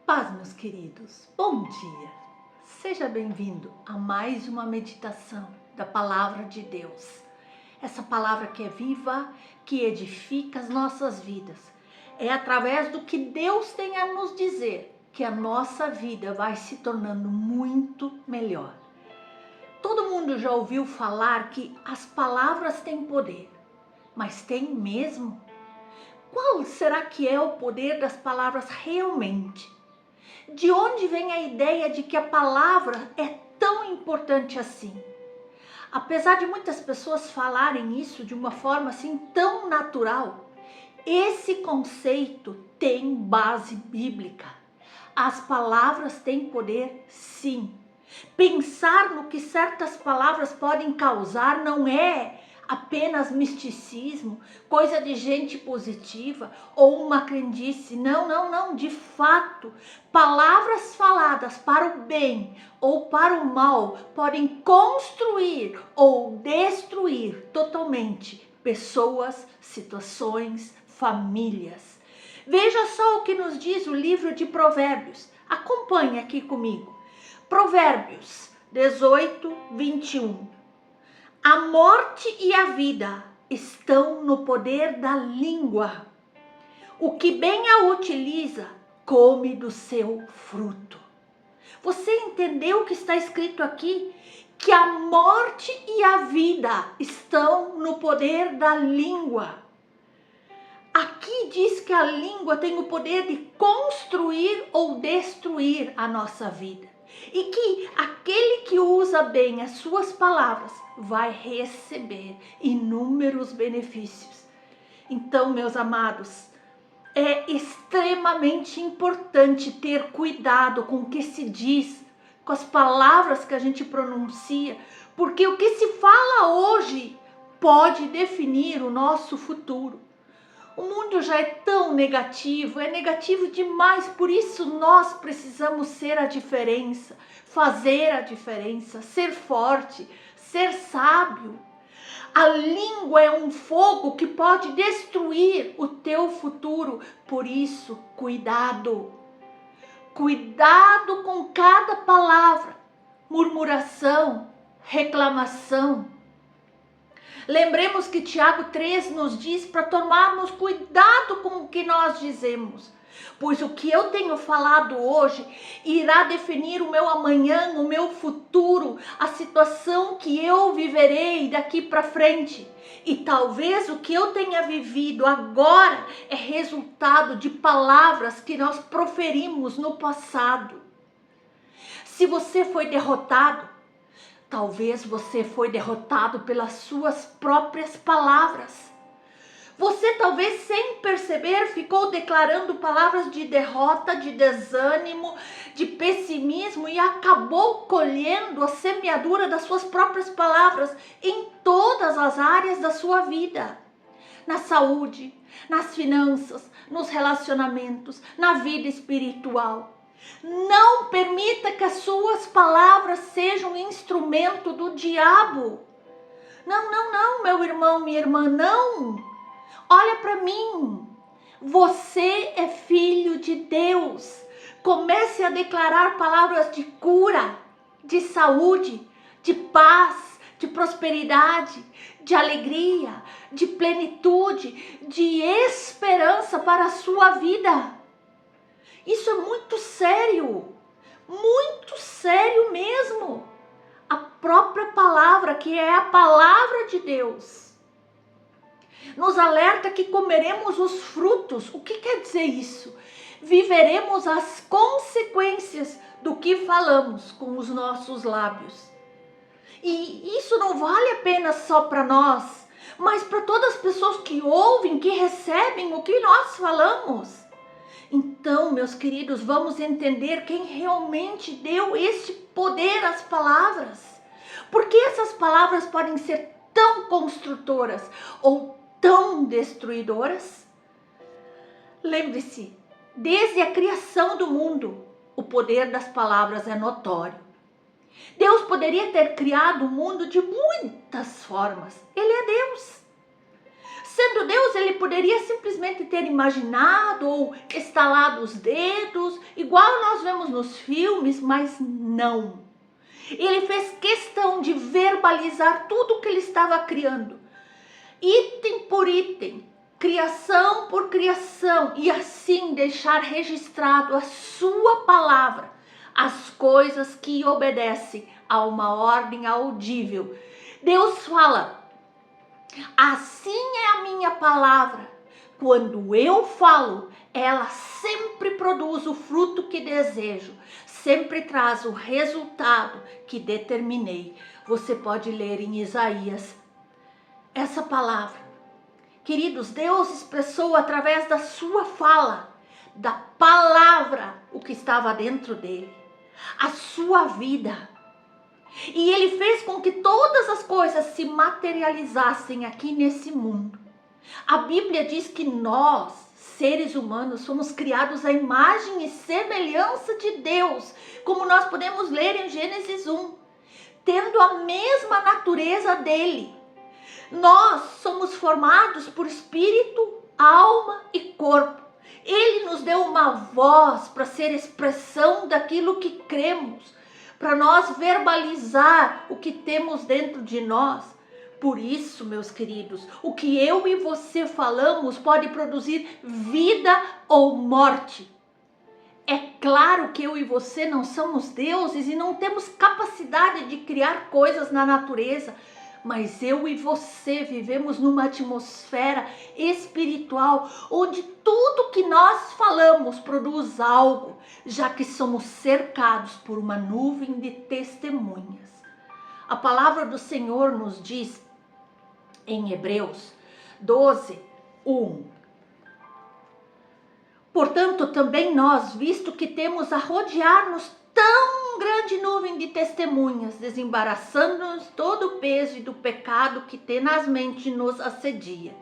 Paz, meus queridos, bom dia! Seja bem-vindo a mais uma meditação da Palavra de Deus. Essa palavra que é viva, que edifica as nossas vidas. É através do que Deus tem a nos dizer que a nossa vida vai se tornando muito melhor. Todo mundo já ouviu falar que as palavras têm poder, mas tem mesmo? Qual será que é o poder das palavras realmente? De onde vem a ideia de que a palavra é tão importante assim? Apesar de muitas pessoas falarem isso de uma forma assim tão natural, esse conceito tem base bíblica. As palavras têm poder, sim. Pensar no que certas palavras podem causar não é apenas misticismo, coisa de gente positiva ou uma crendice. Não. De fato, palavras faladas para o bem ou para o mal podem construir ou destruir totalmente pessoas, situações, famílias. Veja só o que nos diz o livro de Provérbios. Acompanhe aqui comigo. Provérbios 18, 21. A morte e a vida estão no poder da língua. O que bem a utiliza, come do seu fruto. Você entendeu o que está escrito aqui? Que a morte e a vida estão no poder da língua. Aqui diz que a língua tem o poder de construir ou destruir a nossa vida. E que aquele que usa bem as suas palavras vai receber inúmeros benefícios. Então, meus amados, é extremamente importante ter cuidado com o que se diz, com as palavras que a gente pronuncia, porque o que se fala hoje pode definir o nosso futuro. O mundo já é tão negativo, é negativo demais, por isso nós precisamos ser a diferença, fazer a diferença, ser forte, ser sábio. A língua é um fogo que pode destruir o teu futuro, por isso, cuidado. Cuidado com cada palavra, murmuração, reclamação. Lembremos que Tiago 3 nos diz para tomarmos cuidado com o que nós dizemos, pois o que eu tenho falado hoje irá definir o meu amanhã, o meu futuro, a situação que eu viverei daqui para frente. E talvez o que eu tenha vivido agora é resultado de palavras que nós proferimos no passado. Se você foi derrotado, talvez você foi derrotado pelas suas próprias palavras. Você talvez sem perceber ficou declarando palavras de derrota, de desânimo, de pessimismo e acabou colhendo a semeadura das suas próprias palavras em todas as áreas da sua vida. Na saúde, nas finanças, nos relacionamentos, na vida espiritual. Não permita que as suas palavras sejam um instrumento do diabo. Não, meu irmão, minha irmã, não. Olha para mim. Você é filho de Deus. Comece a declarar palavras de cura, de saúde, de paz, de prosperidade, de alegria, de plenitude, de esperança para a sua vida. Isso é muito sério mesmo. A própria palavra, que é a palavra de Deus, nos alerta que comeremos os frutos. O que quer dizer isso? Viveremos as consequências do que falamos com os nossos lábios. E isso não vale apenas só para nós, mas para todas as pessoas que ouvem, que recebem o que nós falamos. Então, meus queridos, vamos entender quem realmente deu este poder às palavras. Porque essas palavras podem ser tão construtoras ou tão destruidoras? Lembre-se, desde a criação do mundo, o poder das palavras é notório. Deus poderia ter criado o mundo de muitas formas. Ele é Deus. Sendo Deus, ele poderia simplesmente ter imaginado ou estalado os dedos, igual nós vemos nos filmes, mas não. Ele fez questão de verbalizar tudo o que ele estava criando, item por item, criação por criação, e assim deixar registrado a sua palavra, as coisas que obedecem a uma ordem audível. Deus fala: assim é a minha palavra. Quando eu falo, ela sempre produz o fruto que desejo, sempre traz o resultado que determinei. Você pode ler em Isaías essa palavra. Queridos, Deus expressou através da sua fala, da palavra, o que estava dentro dele, a sua vida. E ele fez com que todas as coisas se materializassem aqui nesse mundo. A Bíblia diz que nós, seres humanos, somos criados à imagem e semelhança de Deus, como nós podemos ler em Gênesis 1, tendo a mesma natureza dele. Nós somos formados por espírito, alma e corpo. Ele nos deu uma voz para ser expressão daquilo que cremos, para nós verbalizar o que temos dentro de nós. Por isso, meus queridos, o que eu e você falamos pode produzir vida ou morte. É claro que eu e você não somos deuses e não temos capacidade de criar coisas na natureza, mas eu e você vivemos numa atmosfera espiritual onde tudo que nós falamos produz algo, já que somos cercados por uma nuvem de testemunhas. A palavra do Senhor nos diz em Hebreus 12, 1. Portanto, também nós, visto que temos a rodear-nos tão grande nuvem de testemunhas, desembaraçando-nos todo o peso e do pecado que tenazmente nos assedia,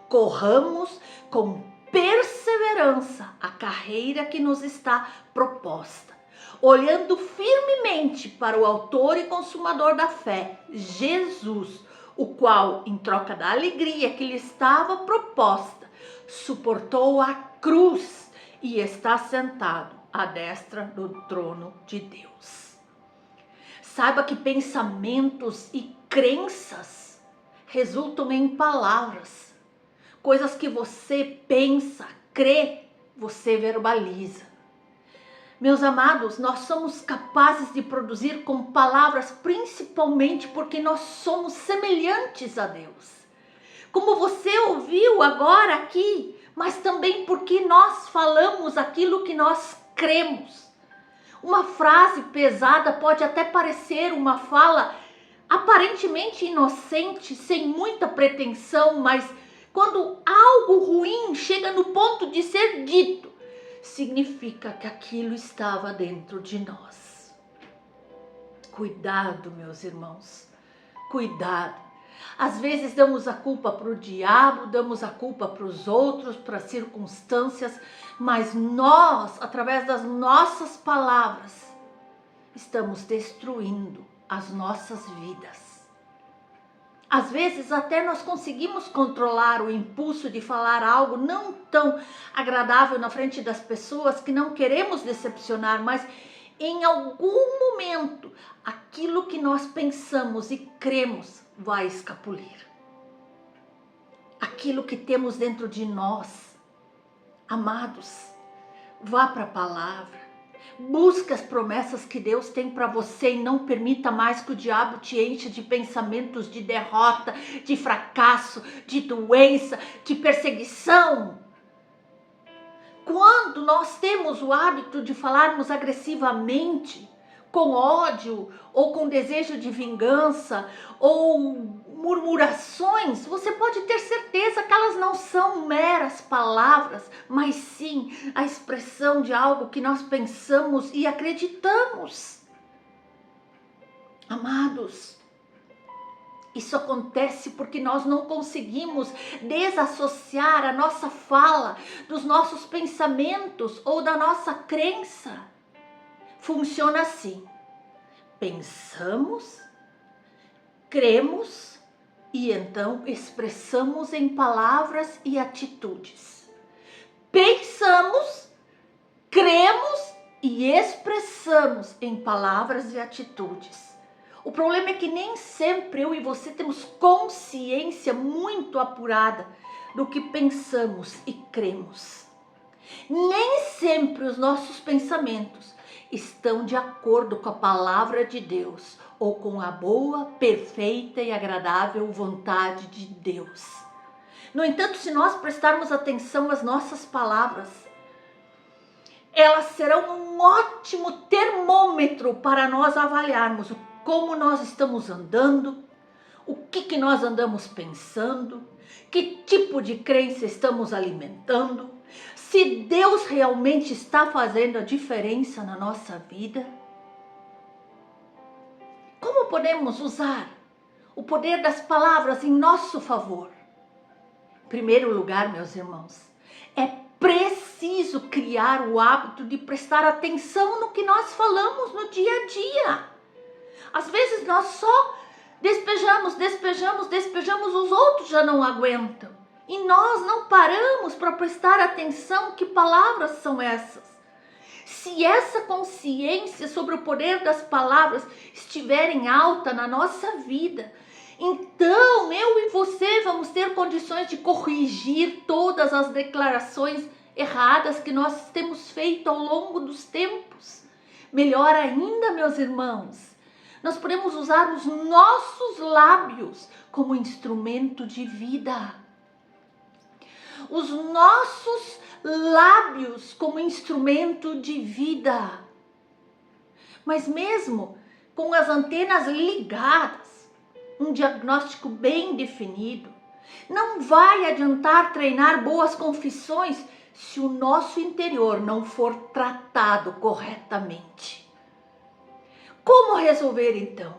corramos com perseverança a carreira que nos está proposta, olhando firmemente para o autor e consumador da fé, Jesus, o qual, em troca da alegria que lhe estava proposta, suportou a cruz e está sentado à destra do trono de Deus. Saiba que pensamentos e crenças resultam em palavras. Coisas que você pensa, crê, você verbaliza. Meus amados, nós somos capazes de produzir com palavras, principalmente porque nós somos semelhantes a Deus. Como você ouviu agora aqui, mas também porque nós falamos aquilo que nós cremos. Uma frase pesada pode até parecer uma fala aparentemente inocente, sem muita pretensão, mas quando algo ruim chega no ponto de ser dito, significa que aquilo estava dentro de nós. Cuidado, meus irmãos, cuidado. Às vezes damos a culpa para o diabo, damos a culpa para os outros, para as circunstâncias, mas nós, através das nossas palavras, estamos destruindo as nossas vidas. Às vezes até nós conseguimos controlar o impulso de falar algo não tão agradável na frente das pessoas, que não queremos decepcionar, mas em algum momento aquilo que nós pensamos e cremos vai escapulir. Aquilo que temos dentro de nós, amados, vá para a palavra. Busque as promessas que Deus tem para você e não permita mais que o diabo te encha de pensamentos de derrota, de fracasso, de doença, de perseguição. Quando nós temos o hábito de falarmos agressivamente, com ódio ou com desejo de vingança ou murmurações, você pode ter certeza que elas não são meras palavras, mas sim a expressão de algo que nós pensamos e acreditamos. Amados, isso acontece porque nós não conseguimos desassociar a nossa fala dos nossos pensamentos ou da nossa crença. Funciona assim: pensamos, cremos e então expressamos em palavras e atitudes. Pensamos, cremos e expressamos em palavras e atitudes. O problema é que nem sempre eu e você temos consciência muito apurada do que pensamos e cremos. Nem sempre os nossos pensamentos estão de acordo com a palavra de Deus ou com a boa, perfeita e agradável vontade de Deus. No entanto, se nós prestarmos atenção às nossas palavras, elas serão um ótimo termômetro para nós avaliarmos como nós estamos andando, o que nós andamos pensando, que tipo de crença estamos alimentando, se Deus realmente está fazendo a diferença na nossa vida. Como podemos usar o poder das palavras em nosso favor? Em primeiro lugar, meus irmãos, é preciso criar o hábito de prestar atenção no que nós falamos no dia a dia. Às vezes nós só despejamos, os outros já não aguentam. E nós não paramos para prestar atenção que palavras são essas. Se essa consciência sobre o poder das palavras estiver em alta na nossa vida, então eu e você vamos ter condições de corrigir todas as declarações erradas que nós temos feito ao longo dos tempos. Melhor ainda, meus irmãos, nós podemos usar os nossos lábios como instrumento de vida. Os nossos lábios como instrumento de vida. Mas mesmo com as antenas ligadas, um diagnóstico bem definido, não vai adiantar treinar boas confissões se o nosso interior não for tratado corretamente. Como resolver então?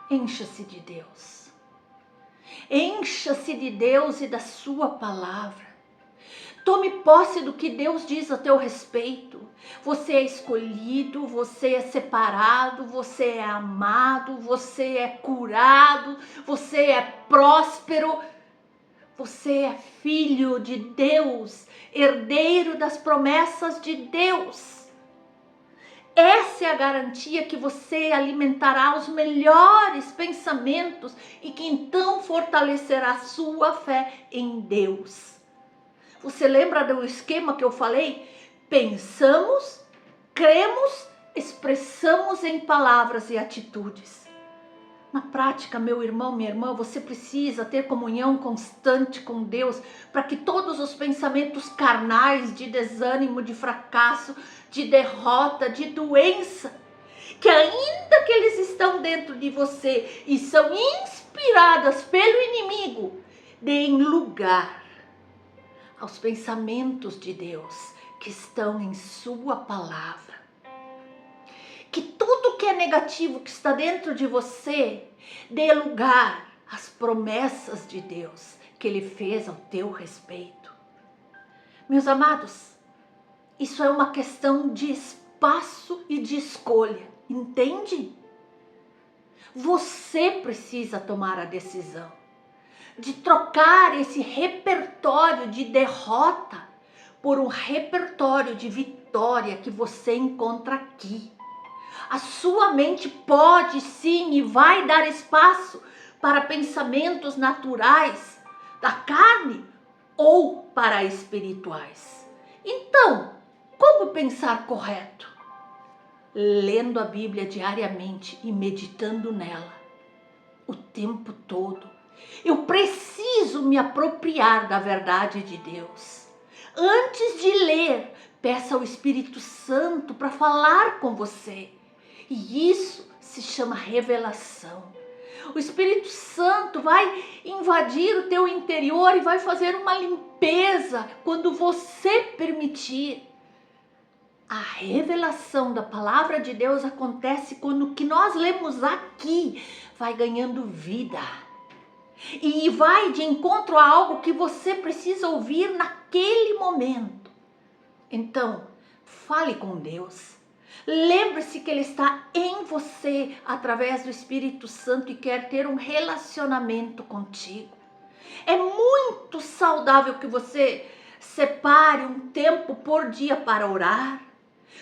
Encha-se de Deus. Encha-se de Deus e da sua palavra. Tome posse do que Deus diz a teu respeito. Você é escolhido, você é separado, você é amado, você é curado, você é próspero. Você é filho de Deus, herdeiro das promessas de Deus. Essa é a garantia que você alimentará os melhores pensamentos e que então fortalecerá a sua fé em Deus. Você lembra do esquema que eu falei? Pensamos, cremos, expressamos em palavras e atitudes. Na prática, meu irmão, minha irmã, você precisa ter comunhão constante com Deus para que todos os pensamentos carnais de desânimo, de fracasso, de derrota, de doença, que ainda que eles estão dentro de você e são inspiradas pelo inimigo, deem lugar aos pensamentos de Deus que estão em sua palavra. Que tudo que é negativo que está dentro de você dê lugar às promessas de Deus que Ele fez ao teu respeito. Meus amados, isso é uma questão de espaço e de escolha, entende? Você precisa tomar a decisão de trocar esse repertório de derrota por um repertório de vitória que você encontra aqui. A sua mente pode sim e vai dar espaço para pensamentos naturais da carne ou para espirituais. Então, como pensar correto? Lendo a Bíblia diariamente e meditando nela o tempo todo. Eu preciso me apropriar da verdade de Deus. Antes de ler, peça ao Espírito Santo para falar com você. E isso se chama revelação. O Espírito Santo vai invadir o teu interior e vai fazer uma limpeza quando você permitir. A revelação da palavra de Deus acontece quando o que nós lemos aqui vai ganhando vida. E vai de encontro a algo que você precisa ouvir naquele momento. Então, fale com Deus. Lembre-se que Ele está em você através do Espírito Santo e quer ter um relacionamento contigo. É muito saudável que você separe um tempo por dia para orar.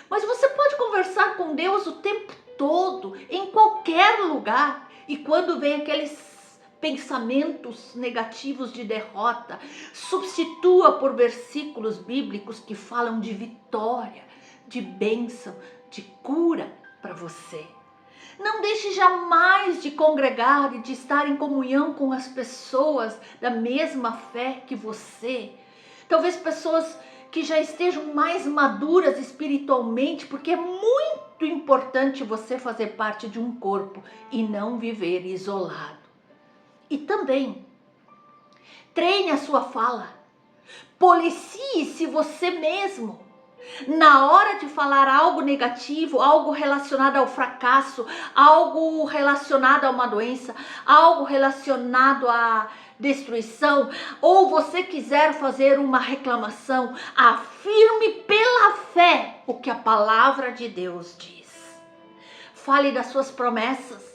Mas você pode conversar com Deus o tempo todo, em qualquer lugar. E quando vem aqueles pensamentos negativos de derrota, substitua por versículos bíblicos que falam de vitória, de bênção, de cura para você. Não deixe jamais de congregar e de estar em comunhão com as pessoas da mesma fé que você. Talvez pessoas que já estejam mais maduras espiritualmente, porque é muito importante você fazer parte de um corpo e não viver isolado. E também, treine a sua fala. Policie-se você mesmo. Na hora de falar algo negativo, algo relacionado ao fracasso, algo relacionado a uma doença, algo relacionado à destruição, ou você quiser fazer uma reclamação, afirme pela fé o que a palavra de Deus diz. Fale das suas promessas.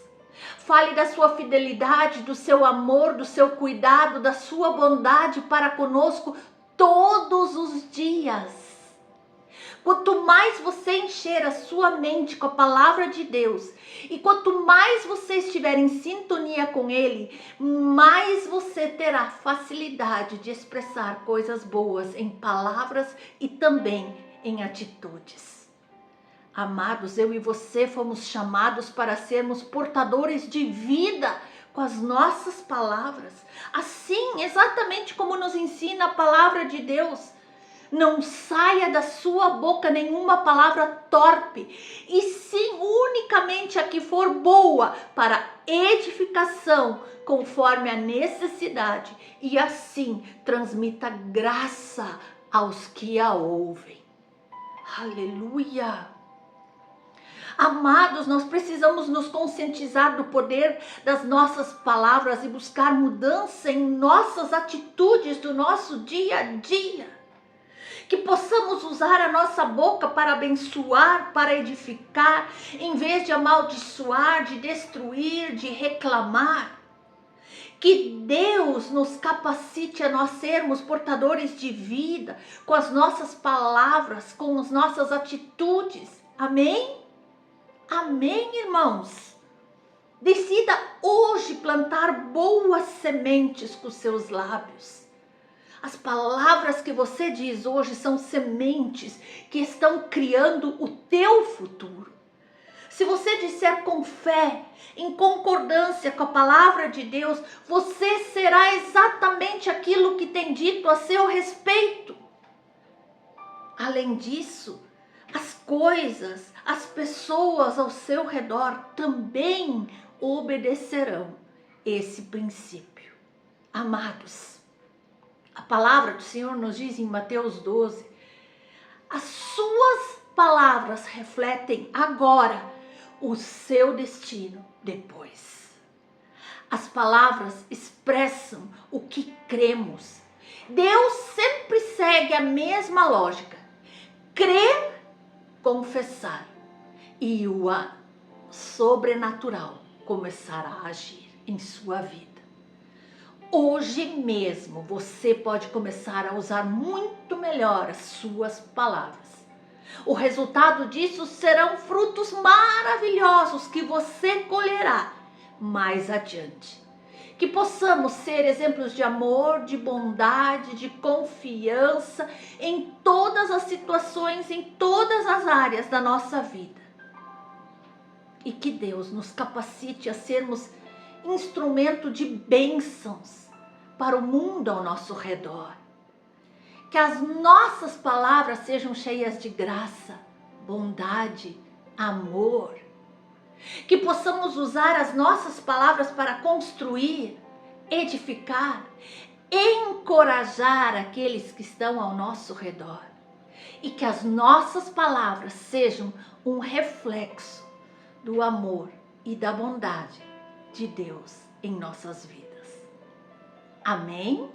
Fale da sua fidelidade, do seu amor, do seu cuidado, da sua bondade para conosco todos os dias. Quanto mais você encher a sua mente com a palavra de Deus e quanto mais você estiver em sintonia com Ele, mais você terá facilidade de expressar coisas boas em palavras e também em atitudes. Amados, eu e você fomos chamados para sermos portadores de vida com as nossas palavras. Assim, exatamente como nos ensina a palavra de Deus. Não saia da sua boca nenhuma palavra torpe, e sim unicamente a que for boa para edificação, conforme a necessidade, e assim transmita graça aos que a ouvem. Aleluia! Amados, nós precisamos nos conscientizar do poder das nossas palavras e buscar mudança em nossas atitudes do nosso dia a dia. Que possamos usar a nossa boca para abençoar, para edificar, em vez de amaldiçoar, de destruir, de reclamar. Que Deus nos capacite a nós sermos portadores de vida, com as nossas palavras, com as nossas atitudes. Amém? Amém, irmãos? Decida hoje plantar boas sementes com seus lábios. As palavras que você diz hoje são sementes que estão criando o teu futuro. Se você disser com fé, em concordância com a palavra de Deus, você será exatamente aquilo que tem dito a seu respeito. Além disso, as coisas, as pessoas ao seu redor também obedecerão esse princípio. Amados, a palavra do Senhor nos diz em Mateus 12, as suas palavras refletem agora o seu destino depois. As palavras expressam o que cremos. Deus sempre segue a mesma lógica. Crer, confessar e o sobrenatural começará a agir em sua vida. Hoje mesmo você pode começar a usar muito melhor as suas palavras. O resultado disso serão frutos maravilhosos que você colherá mais adiante. Que possamos ser exemplos de amor, de bondade, de confiança em todas as situações, em todas as áreas da nossa vida. E que Deus nos capacite a sermos instrumento de bênçãos para o mundo ao nosso redor. Que as nossas palavras sejam cheias de graça, bondade, amor. Que possamos usar as nossas palavras para construir, edificar, encorajar aqueles que estão ao nosso redor. E que as nossas palavras sejam um reflexo do amor e da bondade de Deus em nossas vidas. Amém?